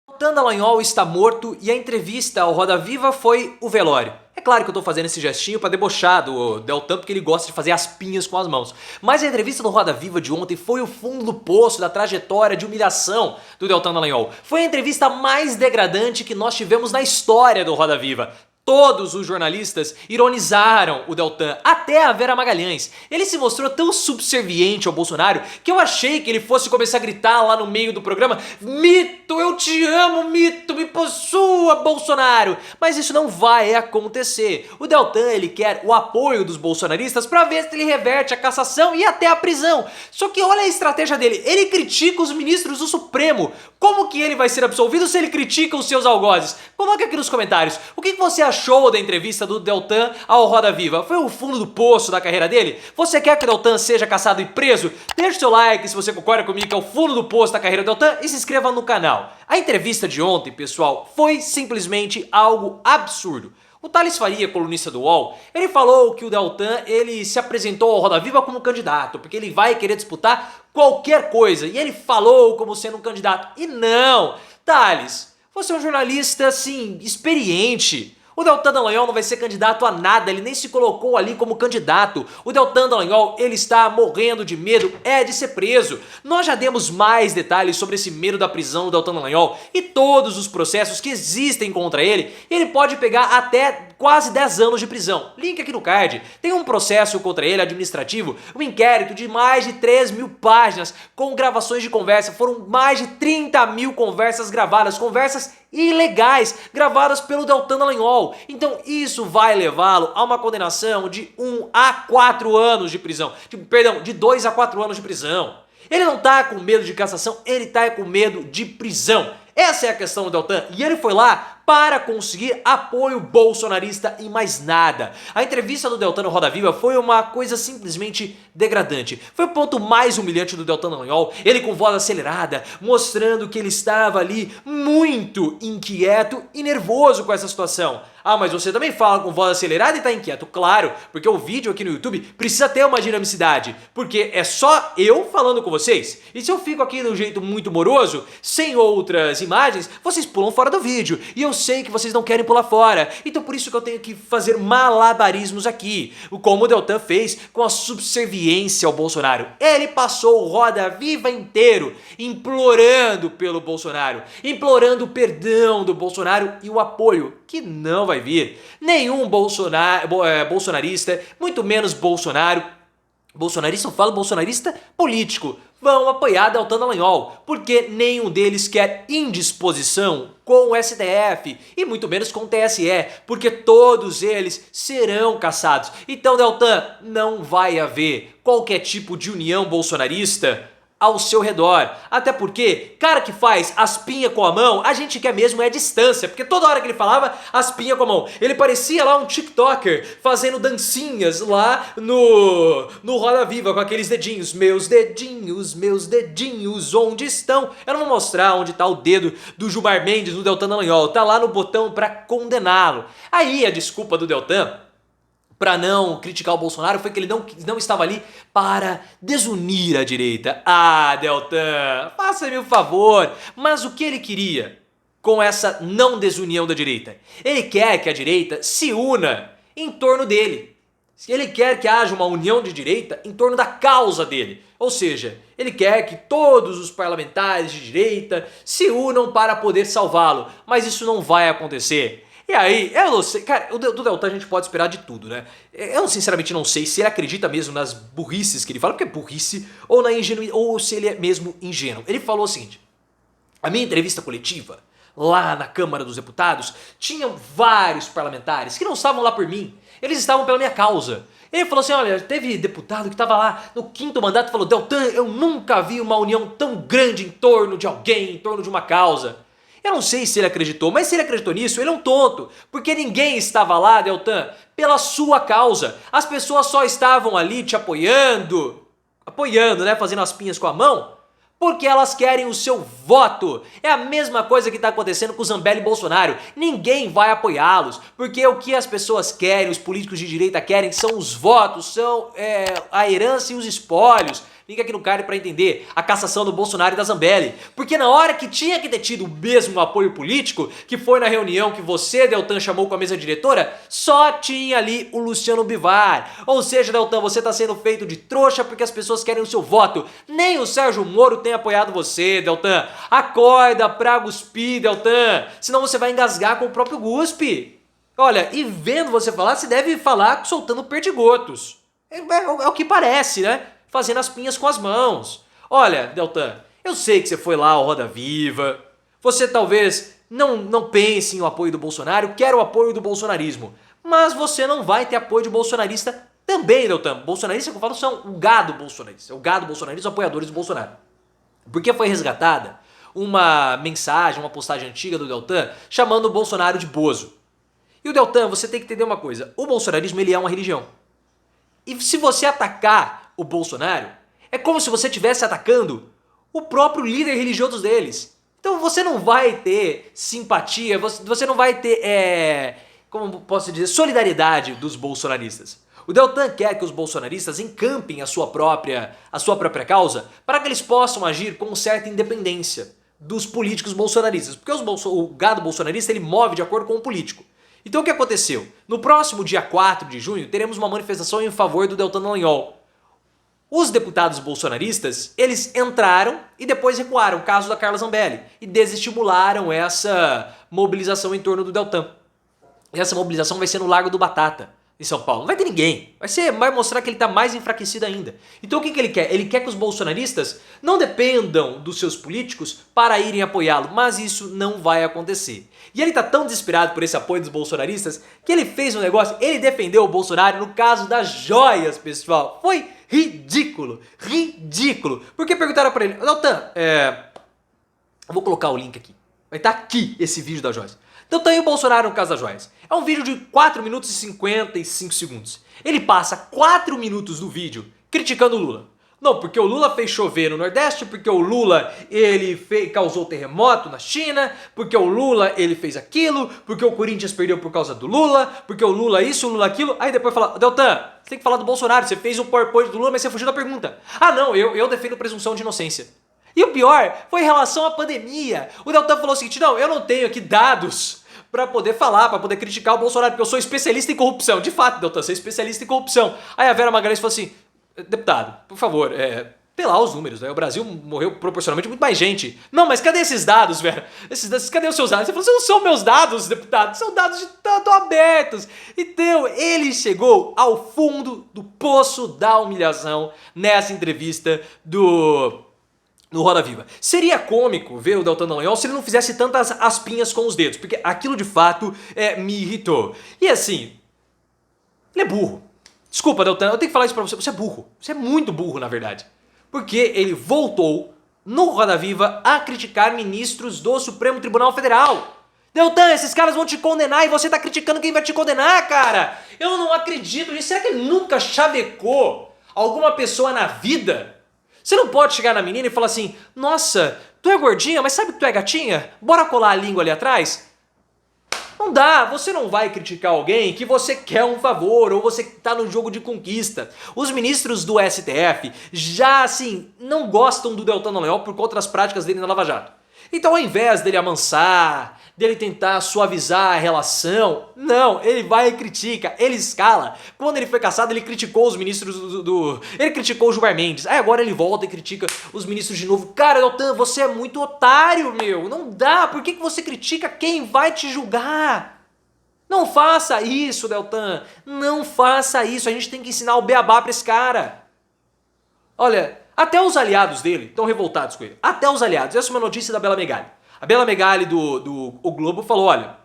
Deltan Dallagnol está morto e a entrevista ao Roda Viva foi o velório. É claro que eu tô fazendo esse gestinho pra debochar do Deltan porque ele gosta de fazer aspinhas com as mãos. Mas a entrevista do Roda Viva de ontem foi o fundo do poço da trajetória de humilhação do Deltan Dallagnol. Foi a entrevista mais degradante que nós tivemos na história do Roda Viva. Todos os jornalistas ironizaram o Deltan, até a Vera Magalhães. Ele se mostrou tão subserviente ao Bolsonaro que eu achei que ele fosse começar a gritar lá no meio do programa: "Mito, eu te amo, Mito, me possua, Bolsonaro!" Mas isso não vai acontecer. O Deltan, ele quer o apoio dos bolsonaristas para ver se ele reverte a cassação e até a prisão. Só que olha a estratégia dele, ele critica os ministros do Supremo. Como que ele vai ser absolvido se ele critica os seus algozes? Coloque aqui nos comentários, o que você achou da entrevista do Deltan ao Roda Viva? Foi o fundo do poço da carreira dele? Você quer que o Deltan seja caçado e preso? Deixe seu like se você concorda comigo que é o fundo do poço da carreira do Deltan e se inscreva no canal. A entrevista de ontem, pessoal, foi simplesmente algo absurdo. O Thales Faria, colunista do UOL, ele falou que o Deltan ele se apresentou ao Roda Viva como candidato, porque ele vai querer disputar qualquer coisa, e ele falou como sendo um candidato. E não, Thales, você é um jornalista, assim, experiente. O Deltan Dallagnol não vai ser candidato a nada, ele nem se colocou ali como candidato. O Deltan Dallagnol, ele está morrendo de medo, de ser preso. Nós já demos mais detalhes sobre esse medo da prisão do Deltan Dallagnol e todos os processos que existem contra ele. Ele pode pegar até quase 10 anos de prisão. Link aqui no card. Tem um processo contra ele administrativo, um inquérito de mais de 3.000 páginas com gravações de conversa. Foram mais de 30.000 conversas gravadas, conversas ilegais gravadas pelo Deltan Dallagnol. Então isso vai levá-lo a uma condenação de 1 a 4 anos de prisão. De 2 a 4 anos de prisão. Ele não tá com medo de cassação, ele tá com medo de prisão. Essa é a questão do Deltan, e ele foi lá para conseguir apoio bolsonarista e mais nada. A entrevista do Deltan no Roda Viva foi uma coisa simplesmente degradante. Foi o ponto mais humilhante do Deltan Dallagnol, ele com voz acelerada, mostrando que ele estava ali muito inquieto e nervoso com essa situação. Ah, mas você também fala com voz acelerada e tá inquieto. Claro, porque o vídeo aqui no YouTube precisa ter uma dinamicidade, porque é só eu falando com vocês. E se eu fico aqui de um jeito muito moroso, sem outras imagens, vocês pulam fora do vídeo. E eu sei que vocês não querem pular fora, então por isso que eu tenho que fazer malabarismos aqui, como o Deltan fez com a subserviência ao Bolsonaro. Ele passou o Roda Viva inteiro implorando pelo Bolsonaro, implorando o perdão do Bolsonaro e o apoio, que não vai vir. Nenhum bolsonarista, muito menos Bolsonaro, bolsonarista, eu falo bolsonarista político, vão apoiar Deltan Dallagnol, porque nenhum deles quer indisposição com o STF e muito menos com o TSE, porque todos eles serão cassados. Então, Deltan, não vai haver qualquer tipo de união bolsonarista ao seu redor, até porque, cara que faz aspinha com a mão, a gente quer mesmo a distância, porque toda hora que ele falava aspinha com a mão, ele parecia lá um TikToker fazendo dancinhas lá no Roda Viva com aqueles dedinhos, meus dedinhos, onde estão? Eu não vou mostrar onde está o dedo do Gilmar Mendes no Deltan Dallagnol, tá lá no botão para condená-lo. Aí a desculpa do Deltan para não criticar o Bolsonaro foi que ele não estava ali para desunir a direita. Ah, Deltan, faça-me um favor. Mas o que ele queria com essa não desunião da direita? Ele quer que a direita se una em torno dele. Ele quer que haja uma união de direita em torno da causa dele. Ou seja, ele quer que todos os parlamentares de direita se unam para poder salvá-lo. Mas isso não vai acontecer. E aí, eu não sei, cara, do Deltan a gente pode esperar de tudo, né? Eu sinceramente não sei se ele acredita mesmo nas burrices que ele fala, porque é burrice, ou na ingenuidade, ou se ele é mesmo ingênuo. Ele falou o seguinte: a minha entrevista coletiva, lá na Câmara dos Deputados, tinham vários parlamentares que não estavam lá por mim, eles estavam pela minha causa. Ele falou assim, olha, teve deputado que estava lá no 5º mandato e falou: Deltan, eu nunca vi uma união tão grande em torno de alguém, em torno de uma causa. Eu não sei se ele acreditou, mas se ele acreditou nisso, ele é um tonto. Porque ninguém estava lá, Deltan, pela sua causa. As pessoas só estavam ali te apoiando, né, fazendo as pinhas com a mão, porque elas querem o seu voto. É a mesma coisa que está acontecendo com o Zambelli e Bolsonaro. Ninguém vai apoiá-los, porque o que as pessoas querem, os políticos de direita querem, são os votos, são a herança e os espólios. link aqui no card para entender a cassação do Bolsonaro e da Zambelli. Porque na hora que tinha que ter tido o mesmo apoio político, que foi na reunião que você, Deltan, chamou com a mesa diretora, só tinha ali o Luciano Bivar. Ou seja, Deltan, você tá sendo feito de trouxa porque as pessoas querem o seu voto. Nem o Sérgio Moro tem apoiado você, Deltan. Acorda pra cuspir, Deltan, senão você vai engasgar com o próprio guspe. Olha, e vendo você falar, você deve falar soltando perdigotos. É o que parece, né? Fazendo as pinhas com as mãos. Olha, Deltan, eu sei que você foi lá ao Roda Viva. Você talvez não pense em o apoio do Bolsonaro, quer o apoio do bolsonarismo. Mas você não vai ter apoio de bolsonarista também, Deltan. Bolsonarista que eu falo são o gado bolsonarista. O gado bolsonarista, os apoiadores do Bolsonaro. Porque foi resgatada uma mensagem, uma postagem antiga do Deltan chamando o Bolsonaro de bozo. E o Deltan, você tem que entender uma coisa, o bolsonarismo ele é uma religião. E se você atacar o Bolsonaro, é como se você estivesse atacando o próprio líder religioso deles. Então você não vai ter simpatia, você não vai ter, como posso dizer, solidariedade dos bolsonaristas. O Deltan quer que os bolsonaristas encampem a sua própria causa para que eles possam agir com certa independência dos políticos bolsonaristas. Porque o gado bolsonarista ele move de acordo com o político. Então o que aconteceu? No próximo dia 4 de junho teremos uma manifestação em favor do Deltan Dallagnol. Os deputados bolsonaristas, eles entraram e depois recuaram, caso da Carla Zambelli, e desestimularam essa mobilização em torno do Deltan. E essa mobilização vai ser no Largo do Batata, em São Paulo. Não vai ter ninguém. Vai mostrar que ele está mais enfraquecido ainda. Então o que ele quer? Ele quer que os bolsonaristas não dependam dos seus políticos para irem apoiá-lo, mas isso não vai acontecer. E ele está tão desesperado por esse apoio dos bolsonaristas que ele fez um negócio, ele defendeu o Bolsonaro no caso das joias, pessoal. Foi ridículo, ridículo. Porque perguntaram para ele, Deltan, eu vou colocar o link aqui. Vai estar aqui esse vídeo das joias. Então tá aí o Bolsonaro no caso das joias. É um vídeo de 4 minutos e 55 segundos. Ele passa 4 minutos do vídeo criticando o Lula. Não, porque o Lula fez chover no Nordeste, porque o Lula causou terremoto na China, porque o Lula ele fez aquilo, porque o Corinthians perdeu por causa do Lula, porque o Lula isso, o Lula aquilo. Aí depois fala, Deltan, você tem que falar do Bolsonaro, você fez um PowerPoint do Lula, mas você fugiu da pergunta. Ah não, eu defendo presunção de inocência. E o pior foi em relação à pandemia. O Deltan falou o seguinte, não, eu não tenho aqui dados pra poder falar, pra poder criticar o Bolsonaro, porque eu sou especialista em corrupção. De fato, Deltan, você é especialista em corrupção. Aí a Vera Magalhães falou assim, deputado, por favor, pelar os números, né? O Brasil morreu proporcionalmente muito mais gente. Não, mas cadê esses dados, Vera? Cadê os seus dados? Você falou, não são meus dados, deputado, são dados de tanto abertos. Então, ele chegou ao fundo do poço da humilhação nessa entrevista no Roda Viva. Seria cômico ver o Deltan Dallagnol se ele não fizesse tantas aspinhas com os dedos, porque aquilo de fato me irritou. E assim, ele é burro. Desculpa, Deltan, eu tenho que falar isso pra você. Você é burro. Você é muito burro, na verdade. Porque ele voltou no Roda Viva a criticar ministros do Supremo Tribunal Federal. Deltan, esses caras vão te condenar e você tá criticando quem vai te condenar, cara. Eu não acredito nisso. Será que ele nunca chavecou alguma pessoa na vida? Você não pode chegar na menina e falar assim, nossa, tu é gordinha, mas sabe que tu é gatinha? Bora colar a língua ali atrás? Não dá, você não vai criticar alguém que você quer um favor ou você tá no jogo de conquista. Os ministros do STF já, assim, não gostam do Deltan Dallagnol por conta das práticas dele na Lava Jato. Então ao invés dele amansar, dele tentar suavizar a relação, não, ele vai e critica, ele escala. Quando ele foi cassado, ele criticou os ministros ele criticou o Gilmar Mendes, aí agora ele volta e critica os ministros de novo. Cara, Deltan, você é muito otário, meu, não dá, por que você critica quem vai te julgar? Não faça isso, Deltan, não faça isso, a gente tem que ensinar o beabá pra esse cara. Olha, até os aliados dele estão revoltados com ele, até os aliados, essa é uma notícia da Bela Megali. A Bela Megali do O Globo falou, olha,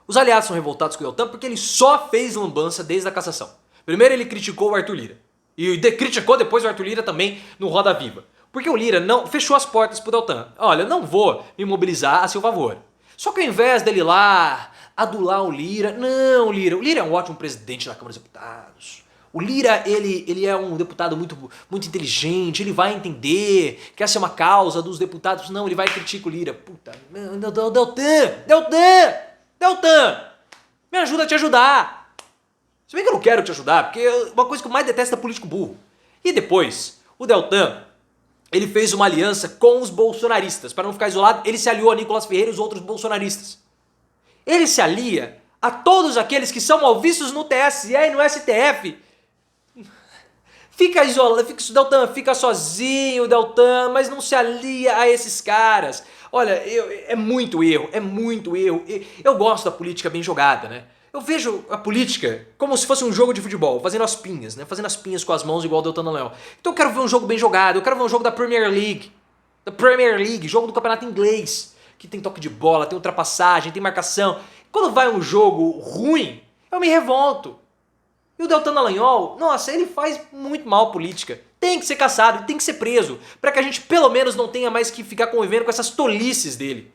os aliados são revoltados com o Deltan porque ele só fez lambança desde a cassação. Primeiro ele criticou o Arthur Lira, e criticou depois o Arthur Lira também no Roda Viva. Porque o Lira não fechou as portas pro Deltan. Olha, não vou me mobilizar a seu favor. Só que ao invés dele ir lá adular o Lira, não, o Lira é um ótimo presidente da Câmara dos Deputados. O Lira, ele é um deputado muito inteligente, ele vai entender que essa é uma causa dos deputados. Não, ele vai e critica o Lira. Puta, Deltan, me ajuda a te ajudar. Se bem que eu não quero te ajudar, porque uma coisa que eu mais detesto é político burro. E depois, o Deltan, ele fez uma aliança com os bolsonaristas. Para não ficar isolado, ele se aliou a Nicolas Ferreira e os outros bolsonaristas. Ele se alia a todos aqueles que são mal vistos no TSE e no STF. Fica isolado, Deltan, fica sozinho, Deltan, mas não se alia a esses caras. Olha, é muito erro, é muito erro. Eu gosto da política bem jogada, né? Eu vejo a política como se fosse um jogo de futebol, fazendo as pinhas, né? Fazendo as pinhas com as mãos igual o Deltan Dallagnol. Então eu quero ver um jogo bem jogado, eu quero ver um jogo da Premier League. Da Premier League, jogo do campeonato inglês. Que tem toque de bola, tem ultrapassagem, tem marcação. Quando vai um jogo ruim, eu me revolto. E o Deltan Dallagnol, nossa, ele faz muito mal política. Tem que ser caçado, tem que ser preso, para que a gente pelo menos não tenha mais que ficar convivendo com essas tolices dele.